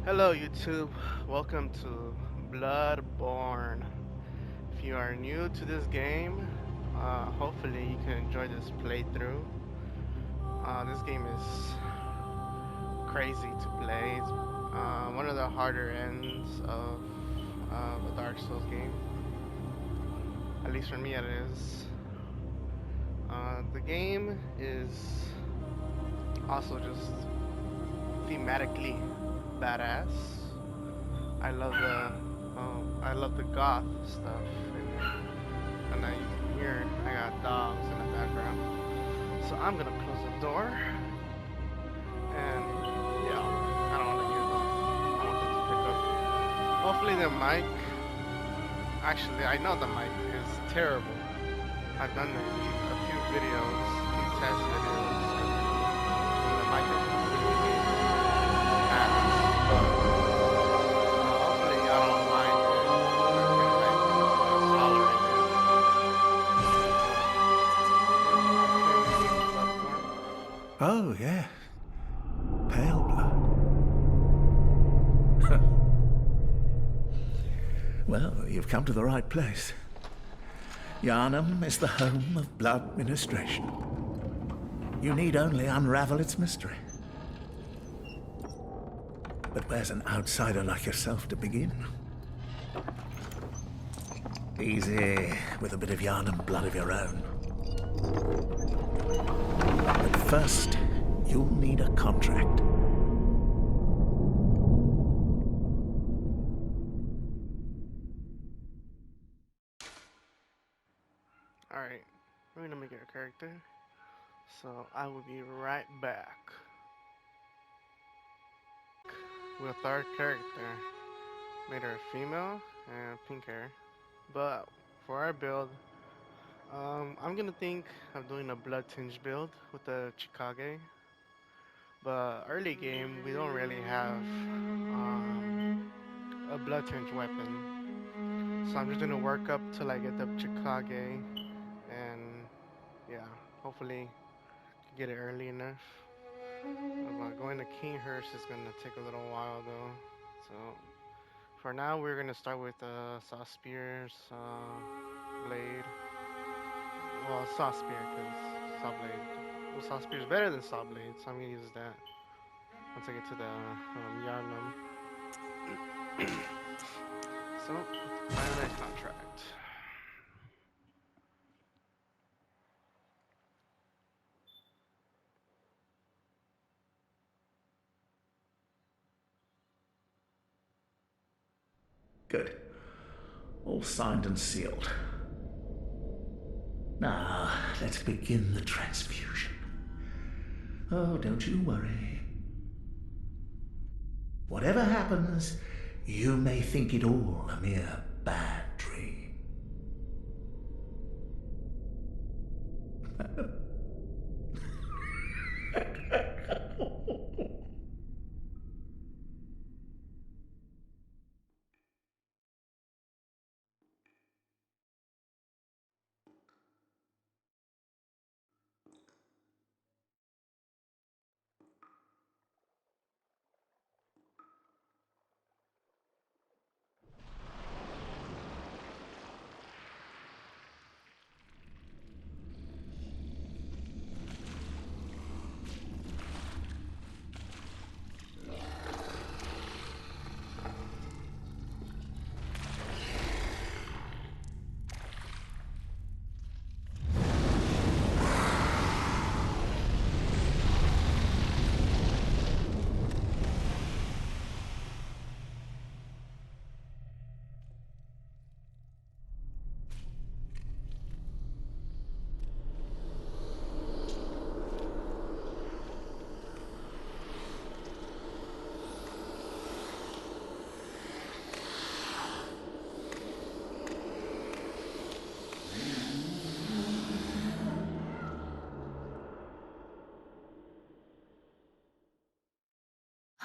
Hello YouTube, welcome to Bloodborne. If you are new to this game, hopefully you can enjoy this playthrough. This game is crazy to play. It's one of the harder ends of a Dark Souls game. At least for me it is. The game is also just thematically badass. I love the goth stuff in it. And now you can hear I got dogs in the background. So I'm gonna close the door and yeah, I don't want to hear them. I want them to pick up. Hopefully the mic, actually I know the mic is terrible. I've done a few videos, test videos, and the mic is really ass. Hopefully I don't mind it. I can tolerate it. Oh, yeah. Pale blood. Well, you've come to the right place. Yharnam is the home of blood ministration. You need only unravel its mystery. But where's an outsider like yourself to begin? Easy, with a bit of Yharnam blood of your own. But first, you'll need a contract. Alright, we're gonna make it a character. So I will be right back with our character. Made her a female and pink hair. But for our build, I'm gonna think of doing a blood tinge build with the Chikage. But early game, we don't really have a blood tinge weapon. So I'm just gonna work up till I get the Chikage, and yeah, hopefully get it early enough. Going to Kinghurst is gonna take a little while though. So for now, we're gonna start with Saw Spear's blade. Well, Saw Spear, because Saw Blade. Well, Saw Spear is better than Saw Blade, so I'm gonna use that once I get to the Yarnum. So, finalize contract. Good. All signed and sealed. Now, let's begin the transfusion. Oh, don't you worry. Whatever happens, you may think it all a mere bad dream.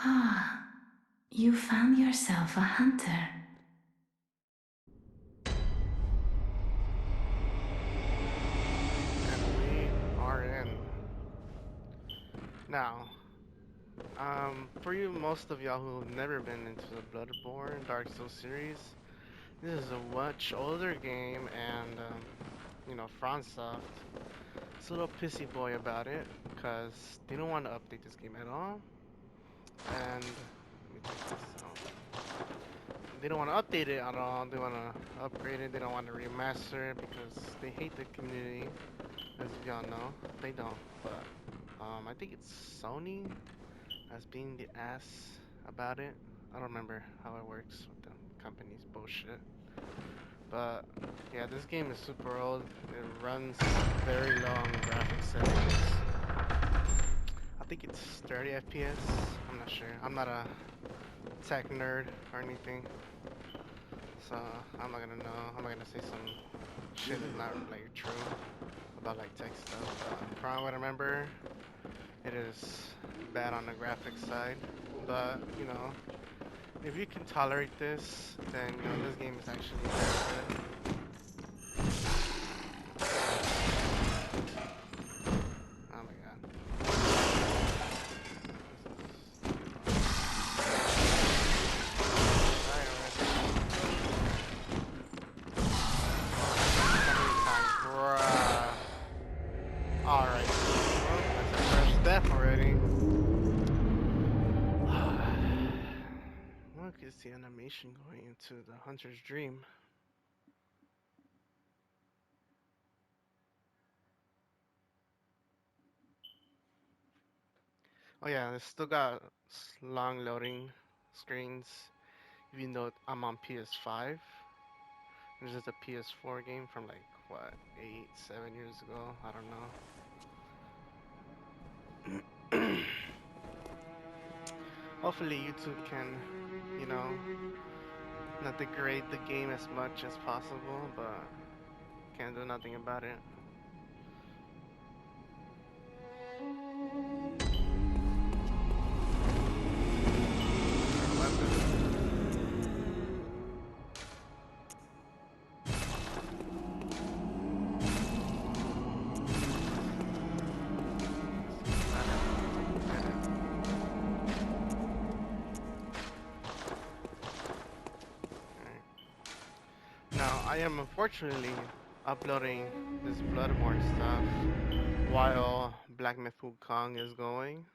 Ah, you found yourself a hunter. And we are in. Now, For you, most of y'all who've never been into the Bloodborne Dark Souls series, this is a much older game, and you know, FromSoft is a little pissy boy about it because they don't want to update this game at all. And let me take this out. They don't want to update it at all. They want to upgrade it. They don't want to remaster it because they hate the community, as y'all know. They don't, but I think it's Sony as being the ass about it. I don't remember how it works with the company's bullshit. But yeah, this game is super old. It runs very low on graphics settings. I think it's 30 FPS. I'm not sure. I'm not a tech nerd or anything, so I'm not gonna know. I'm not gonna say some shit that's not like true about like tech stuff. But from what I remember, it is bad on the graphics side. But you know, if you can tolerate this, then you know this game is actually very good. Oh my god. Alright. Well, that's a first death already. Look, it's the animation going into the hunter's dream. Oh yeah, it's still got long loading screens, even though I'm on PS5. This is a PS4 game from like, what, 8, 7 years ago? I don't know. Hopefully YouTube can, you know, not degrade the game as much as possible, but can't do nothing about it. Now, I am unfortunately uploading this Bloodborne stuff while Black Myth Wukong is going.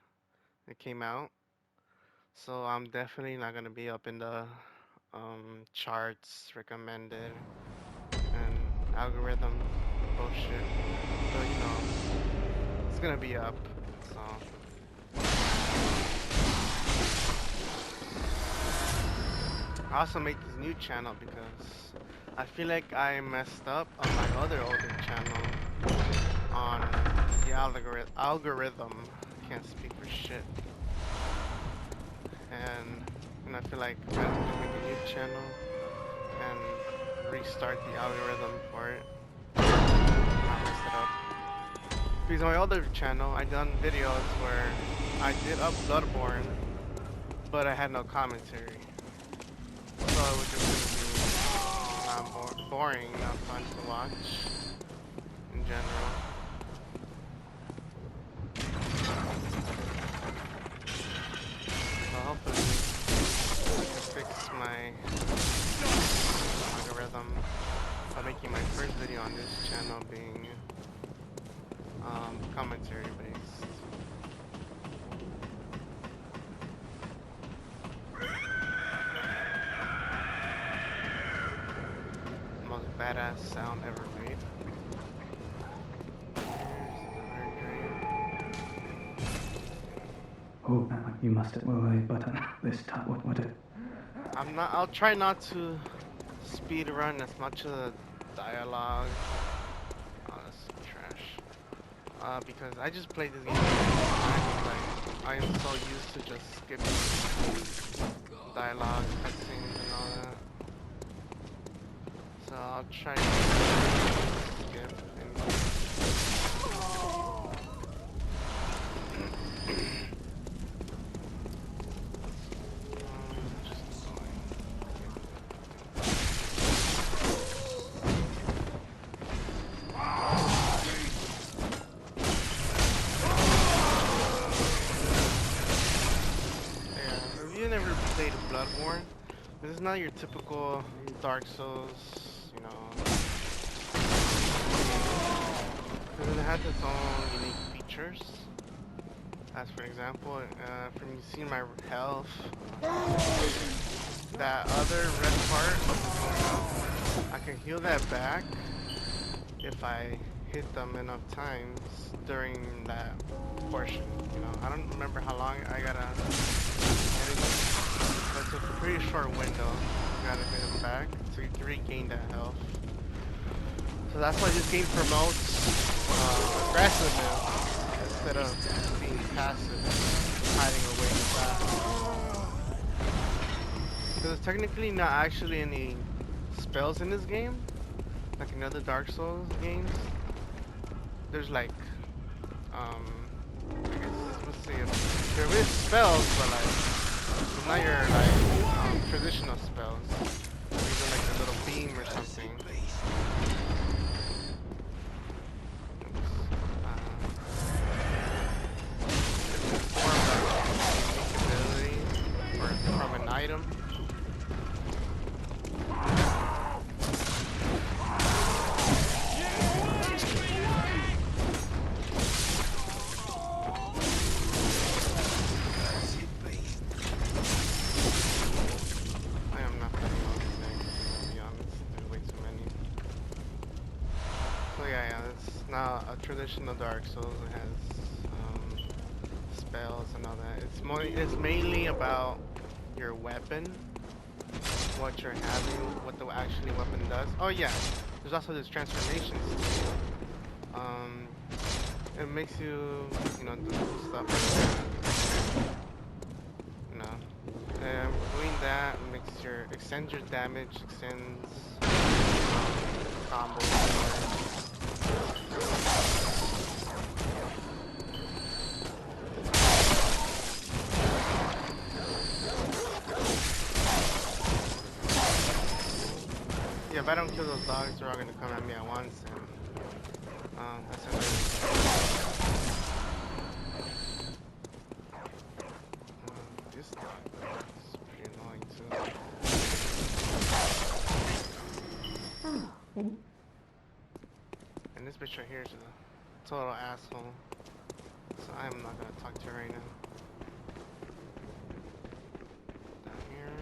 It came out. So I'm definitely not gonna be up in the charts recommended and algorithm bullshit. But you know, it's gonna be up. So I also made this new channel because I feel like I messed up on my other older channel on the algorithm. I can't speak for shit. And I feel like I have to make a new channel and restart the algorithm for it. Not mess it up. Because on my other channel, I done videos where I did up Bloodborne, but I had no commentary. So it was just boring, not fun to watch in general. So hopefully I can fix my algorithm by making my first video on this channel being commentary based. Most badass sound ever made. Oh, you must have. Wait, but this time, what? I'll try not to speed run as much of the dialogue. Oh, that's trash. Because I just played this game all the time. Like, I am so used to just skipping dialogue, cutscenes, and all that. So I'll try not to skip anything. Bloodborne. This is not your typical Dark Souls, you know. Because it has its own unique features. As for example, from you seeing my health, that other red part, I can heal that back if I hit them enough times during that portion. You know, I don't remember how long I gotta hit it, but it's a pretty short window. You gotta hit them back to regain that health. So that's why this game promotes aggressiveness instead of being passive, hiding away in the back. So there's technically not actually any spells in this game, like in other Dark Souls games. There's like, I guess let's see, there is spells, but like, not your like traditional spells. These are like a little beam or something. From an item. I am not playing all these things, to be honest. There's way too many. So yeah, it's not a traditional Dark Souls. It has spells and all that. It's mainly about your weapon, what you're having, what the actually weapon does. Oh yeah, there's also this transformations. It makes you, you know, do stuff like that. You know, and doing that makes extends your damage, extends combos. Yeah, if I don't kill those dogs, they're all gonna come at me at once, and that's another. This dog is pretty annoying too. And this bitch right here is a total asshole, so I'm not gonna talk to her right now. Down here.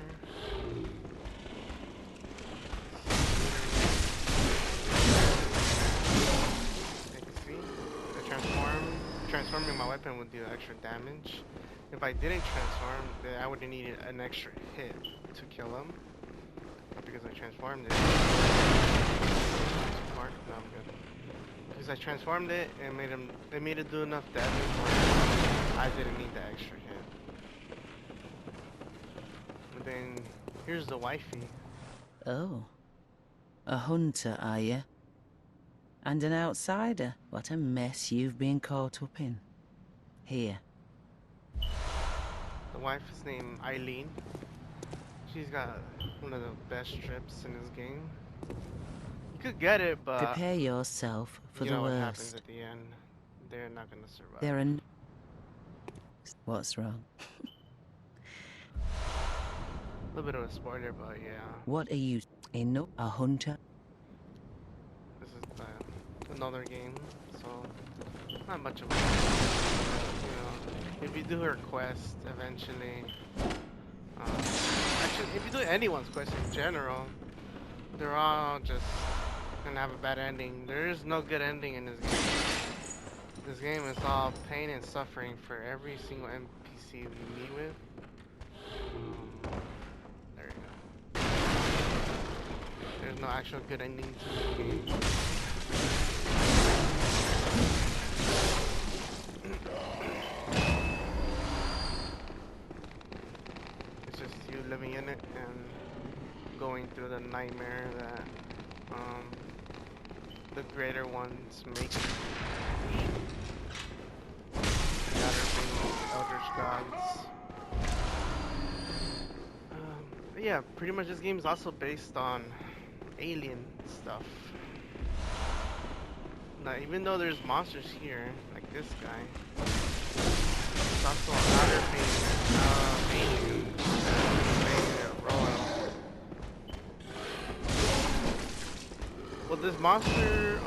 Transforming my weapon would do extra damage. If I didn't transform, then I would have needed an extra hit to kill him. But because I transformed it, no, I'm good. Because I transformed it and made it do enough damage where I didn't need that extra hit. But then here's the wifey. Oh, a hunter, are you? And an outsider? What a mess you've been caught up in. Here. The wife is named Eileen. She's got one of the best strips in this game. You could get it, but prepare yourself for you the know what worst. happens at the end. They're not gonna survive. There are What's wrong? A little bit of a spoiler, but yeah. What are you a hunter? This is another game, so not much of a, you know, if you do her quest eventually, actually if you do anyone's quest in general, they're all just gonna have a bad ending. There is no good ending in this game. This game is all pain and suffering for every single NPC you meet with. There you go. There's no actual good ending to the game. It's just you living in it and going through the nightmare that the greater ones make. The other being eldritch gods. Yeah, pretty much this game is also based on alien stuff. Now, even though there's monsters here, like this guy, it's also another being alien. But this monster,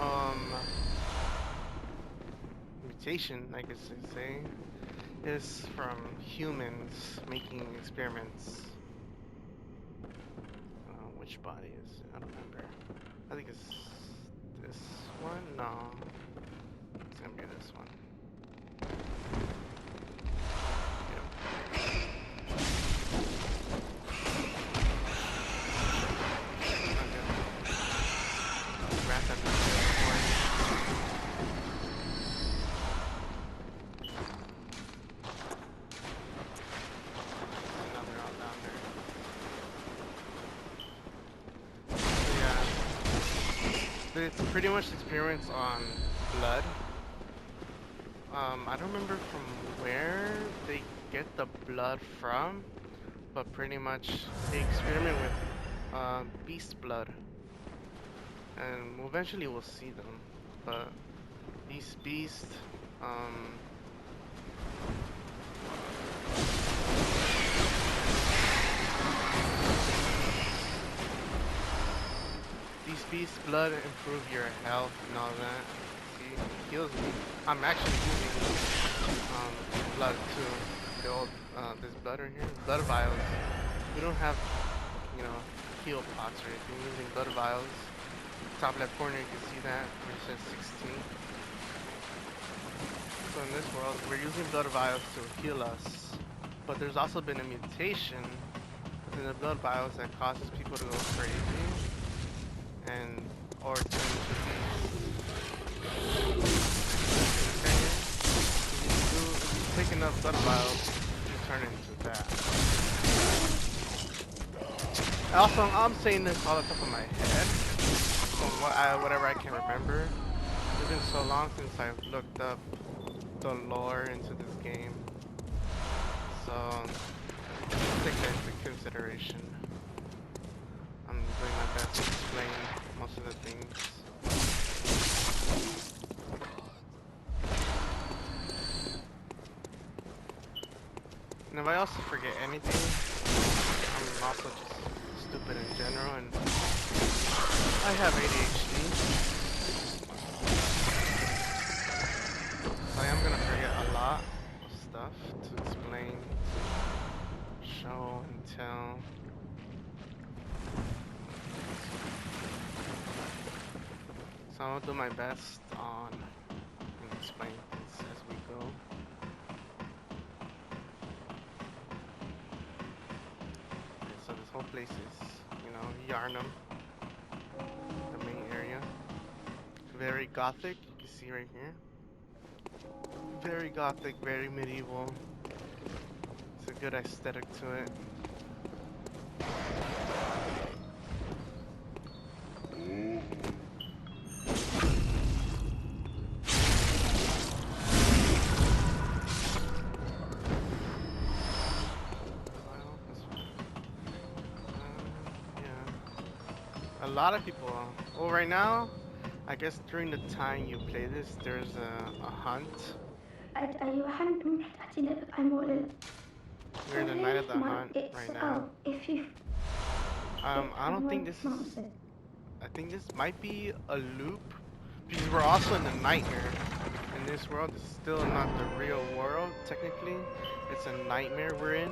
mutation, I guess they say, is from humans making experiments. Which body is it? I don't remember. I think it's this one? No. It's gonna be this one. Yep. Rat that another out down there. It's pretty much experience on blood. I don't remember from where they get the blood from, but pretty much they experiment with beast blood, and eventually we'll see them. But these beasts, these beasts' blood improve your health and all that. See, it heals me. I'm actually using blood too. The old this blood right here, blood vials. We don't have, you know, heal pots or anything. We're using blood vials. Top left corner, you can see that where it says 16. So in this world, we're using blood vials to heal us. But there's also been a mutation in the blood vials that causes people to go crazy and or turn into if you take enough blood vials, you turn into that. Also, I'm saying this all the top of my head, from whatever I can remember. It's been so long since I've looked up the lore into this game, so take that into consideration. I'm doing my best to explain most of the things. And if I also forget anything, I'm also just stupid in general, and I have ADHD. So I am gonna forget a lot of stuff to explain, to show and tell. So I'll do my best on explaining things as we go. Okay, so this whole place is, you know, Yarnum, the main area. Very gothic, you can see right here. Very gothic, very medieval. It's a good aesthetic to it. A lot of people. Well, right now, I guess during the time you play this, there's a hunt. We're in the night of the hunt right now. I don't think this is. I think this might be a loop because we're also in the nightmare. In this world, it's still not the real world. Technically, it's a nightmare we're in,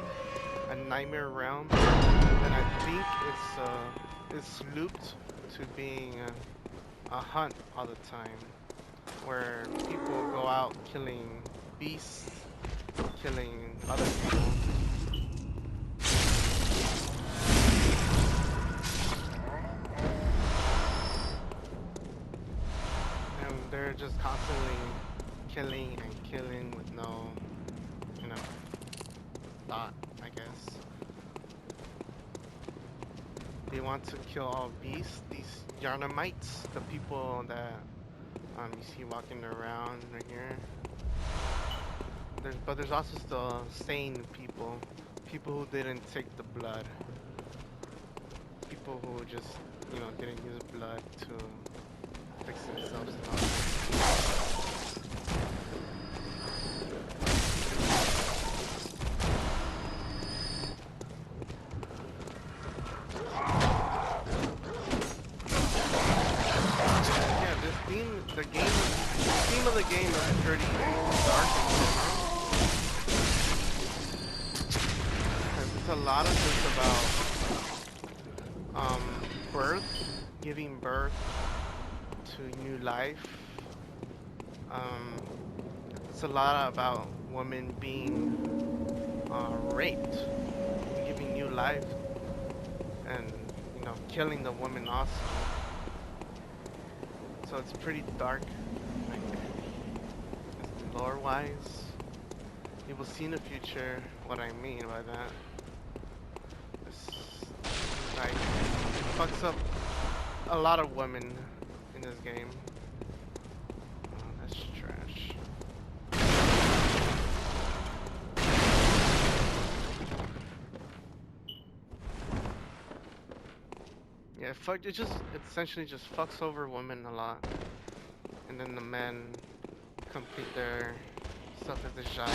a nightmare realm, and I think it's looped to being a hunt all the time, where people go out killing beasts, killing other people. And they're just constantly killing and killing with no, you know, thought, I guess. They want to kill all beasts, these Yarnamites, the people that you see walking around right here. But there's also still sane people, people who didn't take the blood, people who just, you know, didn't use blood to fix themselves and all that. game is pretty dark and different. It's a lot of just about birth, giving birth to new life. It's a lot about women being raped, giving new life, and you know, killing the woman also. So it's pretty dark, like lore-wise. You will see in the future what I mean by that. It's like it fucks up a lot of women in this game. That's trash. Yeah, it essentially just fucks over women a lot. And then the men complete their stuff as a giant.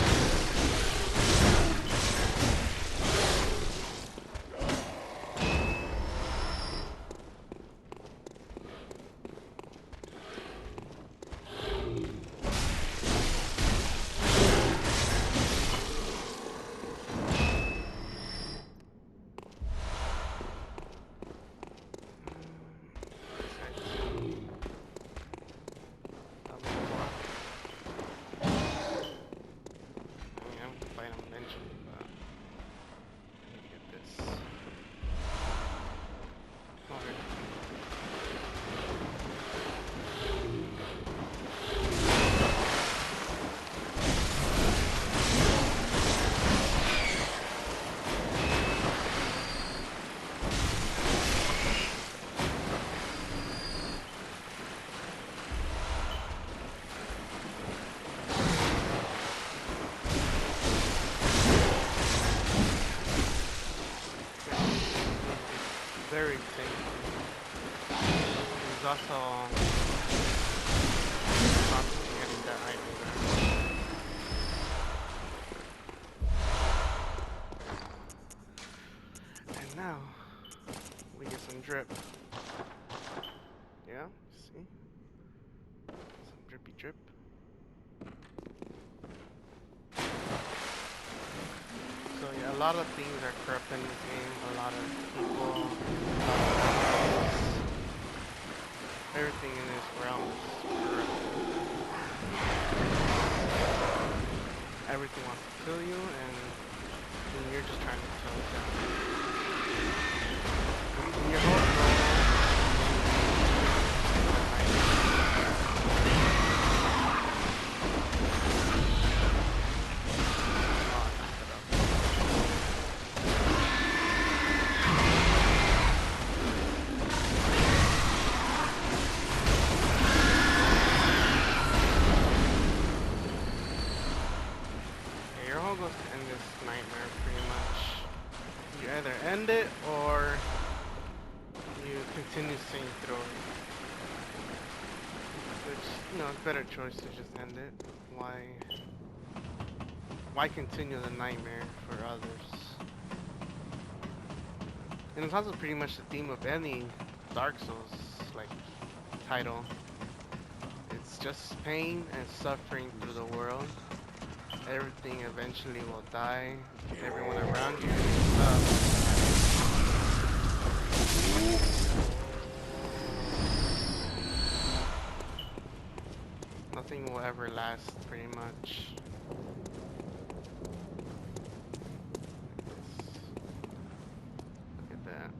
Very safe. There's also constantly getting that item there. And now we get some drip. Yeah, see? Some drippy drip. So yeah, a lot of things are corrupt in this game. A lot of people, a lot of animals, everything in this realm is corrupt. Everything wants to kill you, and you're just trying to kill it down. And your whole goal goes to end this nightmare pretty much. You either end it or you continue seeing through it. Which, you know, it's a better choice to just end it. Why continue the nightmare for others? And it's also pretty much the theme of any Dark Souls like title. It's just pain and suffering through the world. Everything eventually will die. Everyone around you nothing will ever last, pretty much. Look at that.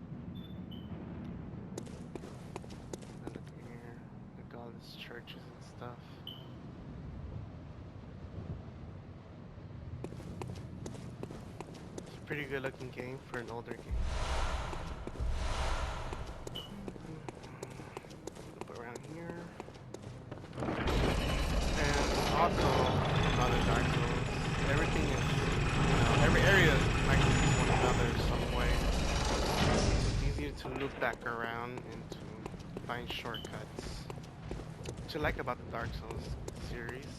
And look here. Look at all these churches and stuff. Pretty good looking game for an older game. Look around here. And also another Dark Souls. Everything is, you know, every area is connected to one another in some way. It's easier to loop back around and to find shortcuts. What I like about the Dark Souls series,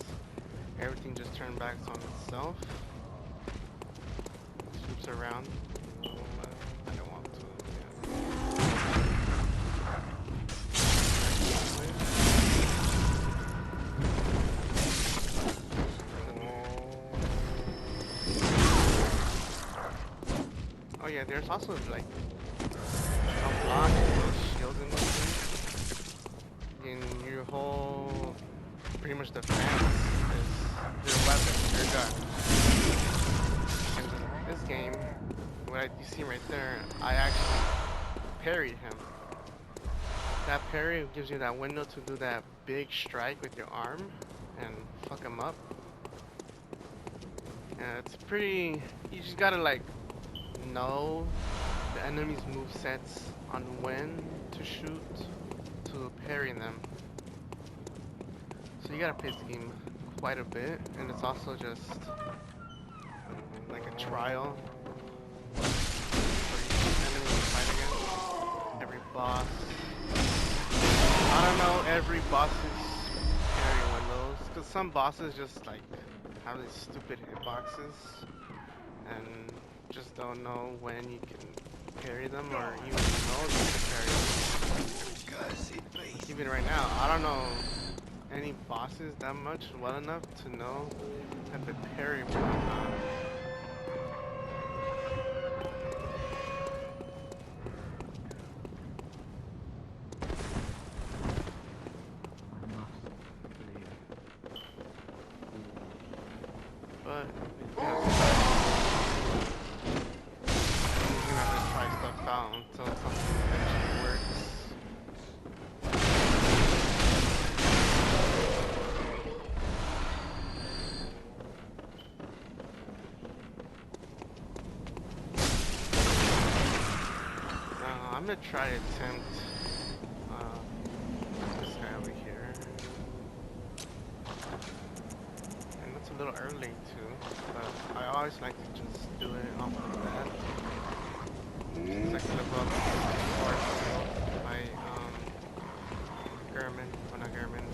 everything just turned back on itself. Around. I don't want to. Yeah. Yeah, there's also like a block with shields in this thing. In your whole, pretty much defense is your weapon, your gun. And in this game, you see right there, I actually parried him. That parry gives you that window to do that big strike with your arm and fuck him up. And it's pretty, you just gotta like know the enemy's movesets on when to shoot to parry them. So you gotta play this game quite a bit, and it's also just like a trial for each enemy you fight against. Every boss. I don't know every boss's parry windows, because some bosses just like have these stupid hitboxes and just don't know when you can parry them or even know you can parry them. Even right now, I don't know any bosses that much well enough to know if it parry me or not. But yeah, you have to try stuff out until something eventually works. I'm gonna try to attempt this guy over here. And that's a little early too, but I always like to just do it off the bat. Since I can live up to my German, well not German.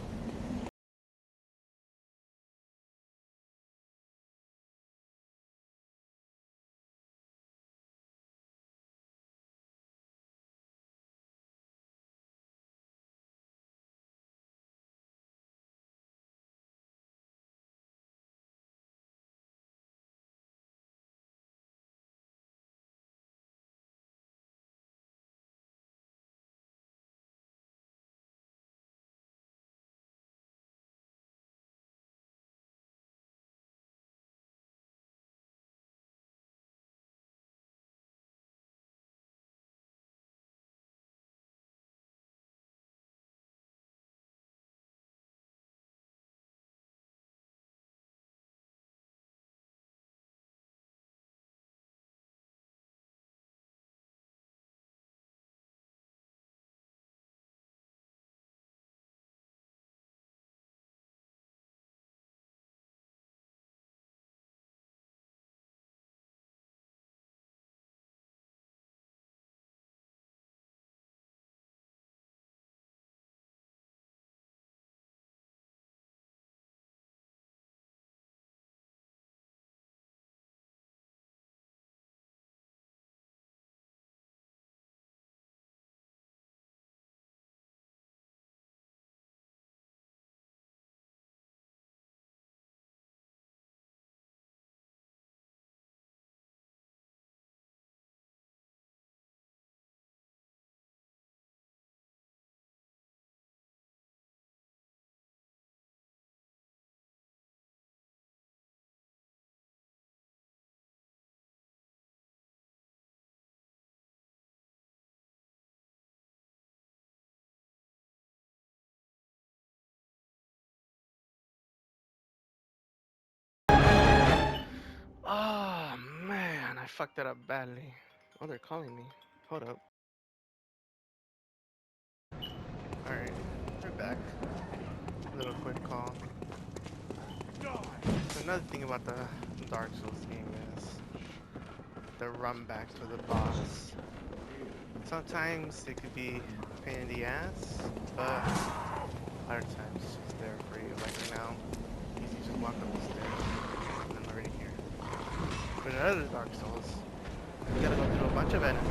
Oh man, I fucked that up badly. Oh, they're calling me. Hold up. Alright, we're back. A little quick call. So another thing about the Dark Souls game is the run back to the boss. Sometimes it could be a pain in the ass, but other times it's just there for you. Like now, you just walk up the stairs and I'm already here. But in other Dark Souls, you gotta go through a bunch of enemies.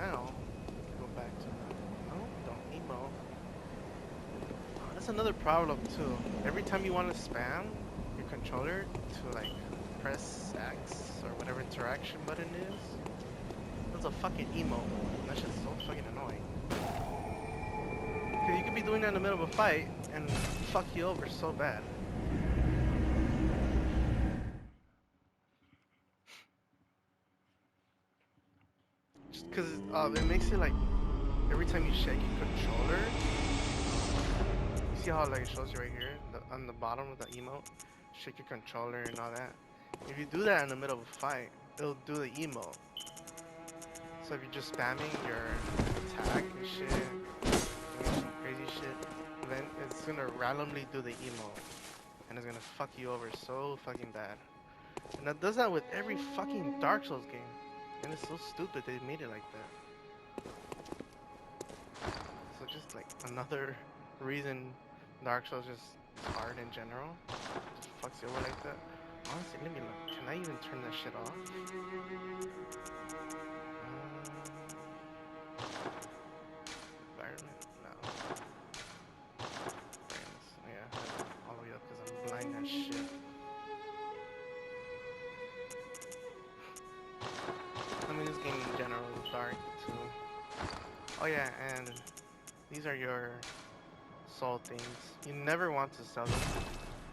now, go back to no, don't emo. Oh, that's another problem too. Every time you want to spam your controller to like press X or whatever interaction button is, that's a fucking emo. That shit's so fucking annoying. Cause you could be doing that in the middle of a fight and fuck you over so bad. Just cause it makes it like every time you shake your controller, you see how like it shows you right here on the bottom of the emote, shake your controller and all that. If you do that in the middle of a fight, it'll do the emote. So if you're just spamming your attack and shit, doing some crazy shit, then it's gonna randomly do the emote, and it's gonna fuck you over so fucking bad. And that does that with every fucking Dark Souls game, and it's so stupid they made it like that. So just like another reason Dark Souls just is hard in general, just fucks you over like that. Honestly, let me look. Can I even turn that shit off? Environment? No. Brightness. Yeah, all the way up because I'm blind as shit. I mean, this game in general is dark too. Oh yeah, and these are your soul things. You never want to sell them.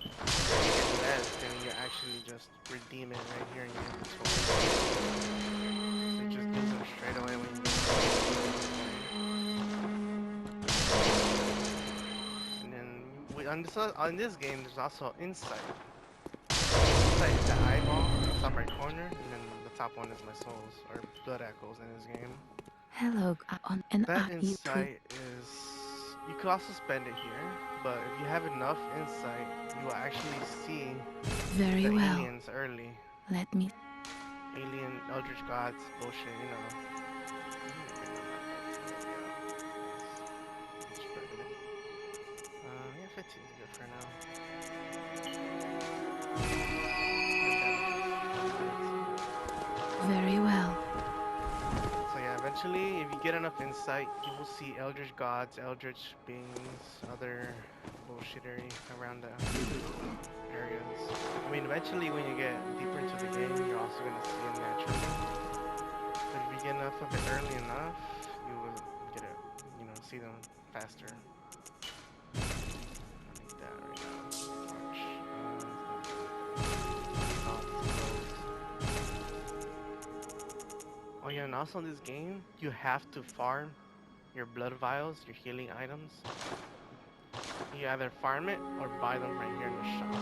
You get less than you actually just redeem it right here in your inventory. So you just use them straight away when you get them. And then on this game, there's also insight. Insight is the eyeball in the top right corner, and then the top one is my souls or blood echoes in this game. Hello, on an That insight is, you could also spend it here, but if you have enough insight, you will actually see very the well. aliens early. Let me. Alien, Eldritch Gods, bullshit, you know. Yeah, 15 is good for now. Very well. So yeah, eventually, if you get enough insight, you will see Eldritch Gods, Eldritch beings, other bullshittery around the areas. I mean, eventually, when you get deeper into the game, you're also gonna see them naturally. But if you get enough of it early enough, you will get it, you know, see them faster. Like that right now. Oh yeah, and also in this game, you have to farm your blood vials, your healing items. You either farm it or buy them right here in the shop.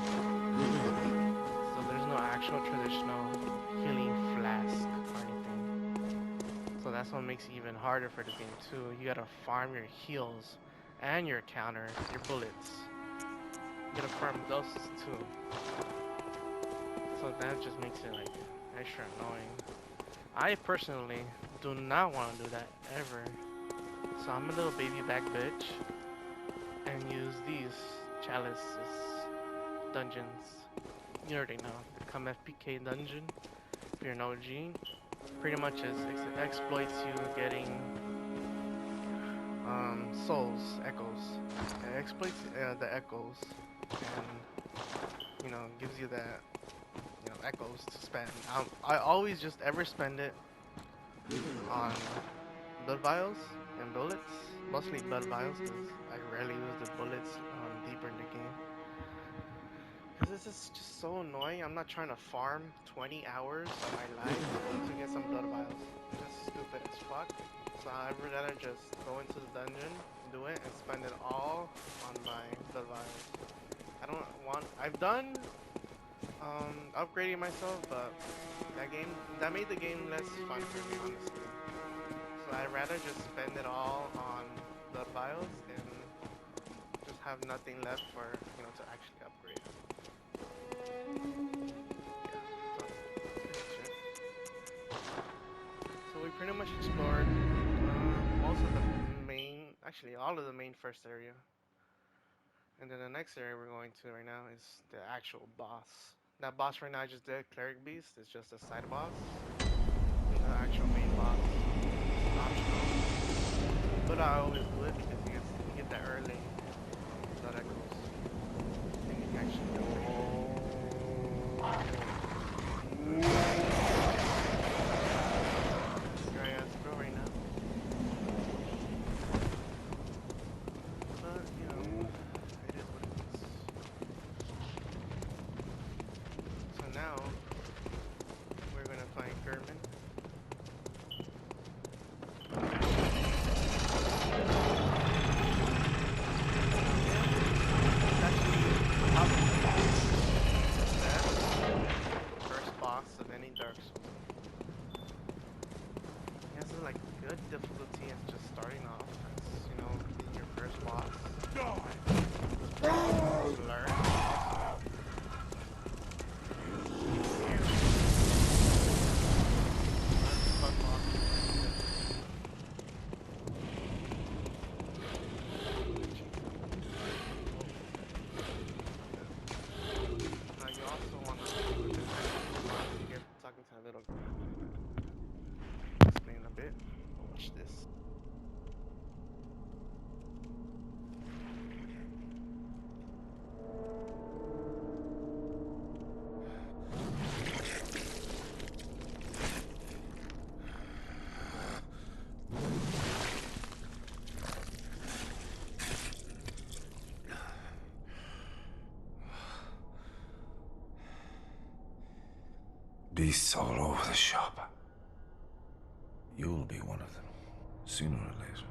So there's no actual traditional healing flask or anything. So that's what makes it even harder for the game too. You gotta farm your heals and your counter, your bullets. You gotta farm those too. So that just makes it like extra annoying. I personally do not want to do that ever. So I'm a little baby back bitch and use these chalices dungeons. You already know, the Come FPK dungeon. If you're an OG, pretty much exploits you getting souls, echoes. It exploits the echoes and, you know, gives you that, you know, echoes to spend. I always just ever spend it on blood vials and bullets, mostly blood vials because I rarely use the bullets deeper in the game. Because this is just so annoying. I'm not trying to farm 20 hours of my life to get some blood vials. It's just stupid as fuck. So I'd rather just go into the dungeon, do it, and spend it all on my blood vials. I don't want. I've done upgrading myself, but that made the game less fun for me, honestly. So I'd rather just spend it all on blood vials and just have nothing left for, you know, to actually upgrade. So we pretty much explored most of the main, actually all of the main first area. And then the next area we're going to right now is the actual boss. That boss right now I just did, Cleric Beast, is just a side boss. The actual main boss, optional I always do it because you get that early. That echoes. And you can actually do it. Dry ass girl right now. But, you know, it is what it is. So now, we're gonna find Kerman. Of any Dark Souls. It has like good difficulty as just starting off. That's, you know, being your first boss. Learn. Now you also want to talking to a little girl. Explain a bit. Watch this. Beasts all over the shop. You'll be one of them, sooner or later.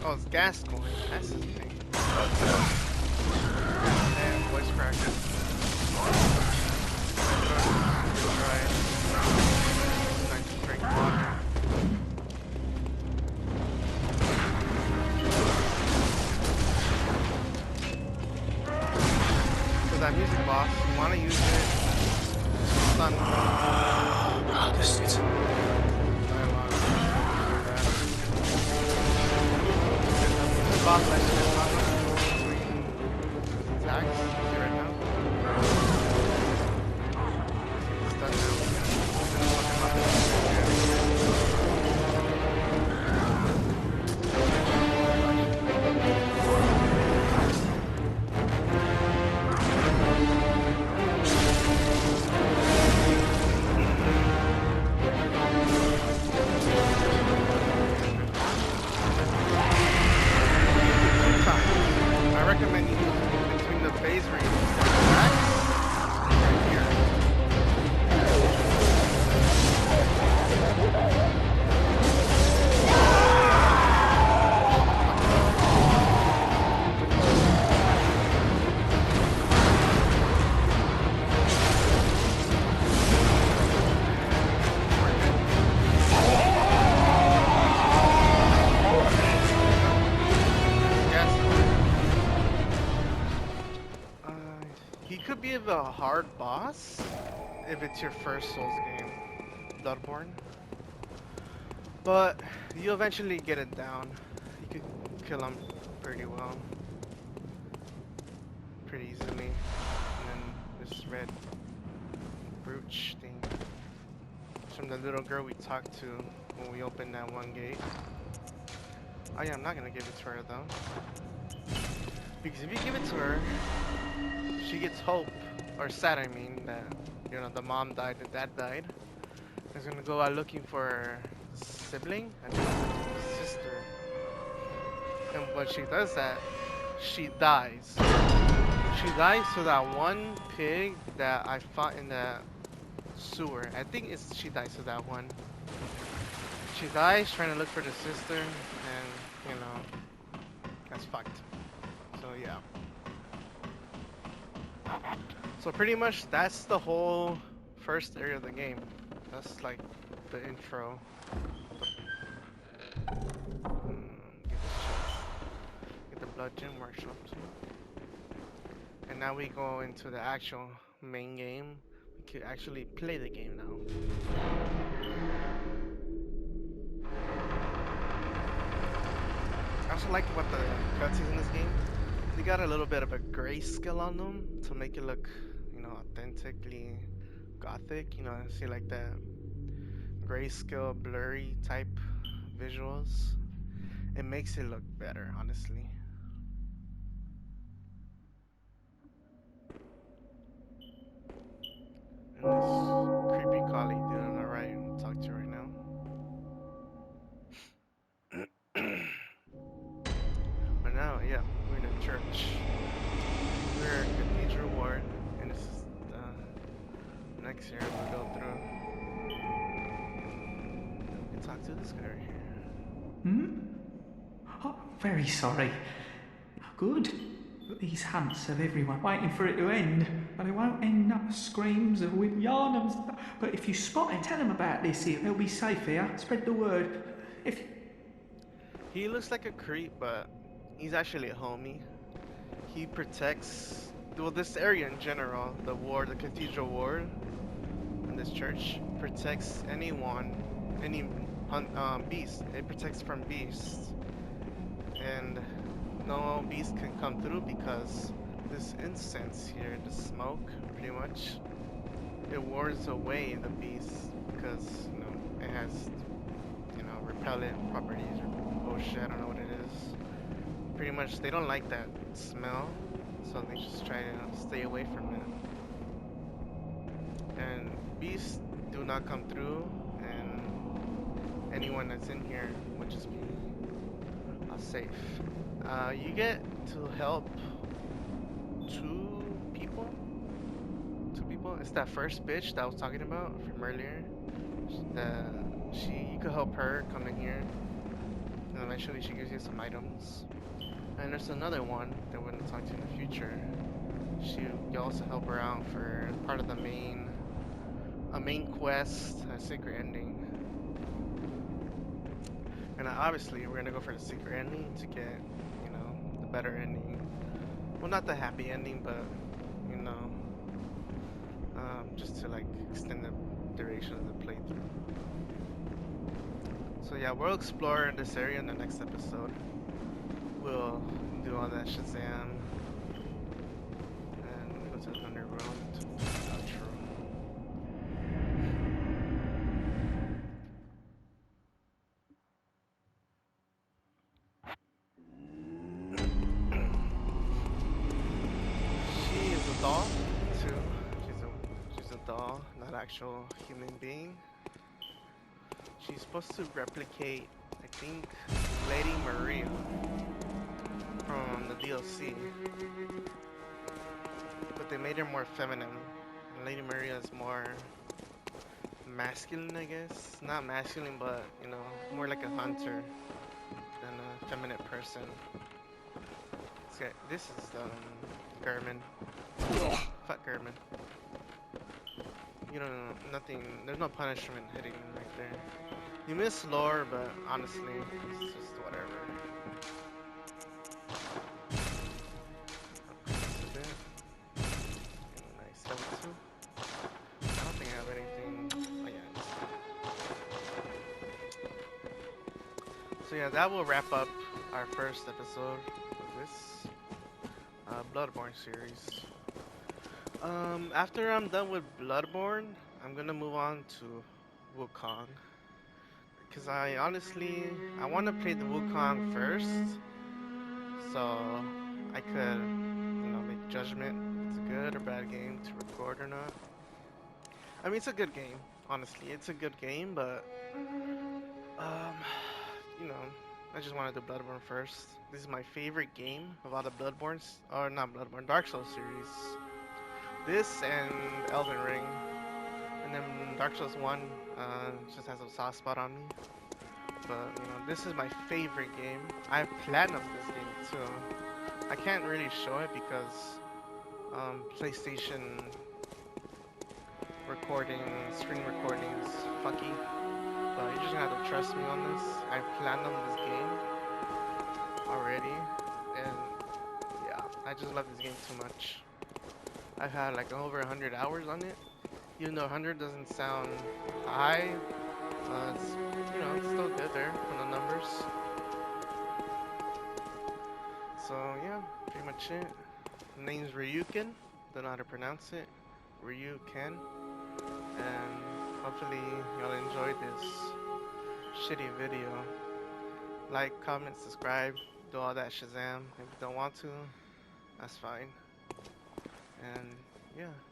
Oh, it's Gascoigne. That's his thing. And voice crack. Nice to drink water. So that music box, you want to use it on Artists. boss like this between attacks right now. It's done now. I recommend you between the phase range and right here. He could be a hard boss if it's your first Souls game, Bloodborne. But you eventually get it down. You could kill him pretty well, pretty easily. And then this red brooch thing. It's from the little girl we talked to when we opened that one gate. Oh yeah, I'm not gonna give it to her though. Because if you give it to her, she gets hope, or sad I mean, that, you know, the mom died, the dad died. Is gonna go out looking for her sibling, I think sister. And when she does that, she dies. She dies to that one pig that I fought in the sewer. I think she dies to that one. She dies trying to look for the sister, and, you know, that's fucked. So yeah. So pretty much that's the whole first area of the game. That's like the intro. Get the Blood Gym Workshop too. And now we go into the actual main game. We can actually play the game now. also like what the cutscenes in this game. They got a little bit of a grayscale on them to make it look, you know, authentically gothic. You know, see like that grayscale, blurry type visuals. It makes it look better, honestly. And this creepy collie doing alright. Talk to you right now. But now, yeah, we're in a church. We're a cathedral ward, and this is the next year we go through. We can talk to this guy right here. Hmm? Oh, very sorry. Good. But these hunts of everyone waiting for it to end. But it won't end up screams of with yarnums. But if you spot and tell them about this here, they'll be safe here. Spread the word. If He looks like a creep, but he's actually a homie. He protects, well, this area in general, the ward, the cathedral ward, in this church, protects anyone, any beast. It protects from beasts. And no beast can come through because this incense here, the smoke, pretty much, it wards away the beasts because, you know, it has, you know, repellent properties or oh shit, I don't know what it is. Pretty much they don't like that smell, so they just try to stay away from it. And beasts do not come through, and anyone that's in here would just be safe. You get to help two people. It's that first bitch that I was talking about from earlier. You could help her come in here, and eventually she gives you some items. And there's another one that we're gonna talk to in the future. You also help her out for part of the main quest, a secret ending. And obviously we're gonna go for the secret ending to get, you know, the better ending. Well, not the happy ending, but you know, just to like extend the duration of the playthrough. So yeah, we'll explore this area in the next episode. We'll do all that Shazam and go to the underworld. Outro. She is a doll too. She's a doll, not actual human being. She's supposed to replicate, I think, Lady Maria from the DLC, but they made her more feminine. And Lady Maria is more masculine, I guess. Not masculine, but you know, more like a hunter than a feminine person. This is German. Fuck German. You don't know, nothing. There's no punishment hitting him right there. You miss lore, but honestly, it's just whatever. Nice level 2. I don't think I have anything. Oh yeah. So yeah, that will wrap up our first episode of this Bloodborne series. After I'm done with Bloodborne, I'm gonna move on to Wukong. Because I want to play the Wukong first, so I could, you know, make judgment if it's a good or bad game to record or not. I mean, it's a good game, honestly. It's a good game, but, you know, I just want to do Bloodborne first. This is my favorite game of all the Bloodbornes, or not Bloodborne, Dark Souls series. This and Elden Ring. And then Dark Souls 1 just has a soft spot on me. But, you know, this is my favorite game. I have platinum this game too. I can't really show it because PlayStation screen recording is fucky. But you're just gonna have to trust me on this. I platinum this game already. And yeah, I just love this game too much. I've had like over 100 hours on it. Even though 100 doesn't sound high, it's, you know, it's still good there from the numbers. watching. Name's Ryuken. Don't know how to pronounce it. Ryuken. And hopefully y'all enjoyed this shitty video. Like, comment, subscribe, do all that Shazam. If you don't want to, that's fine. And yeah.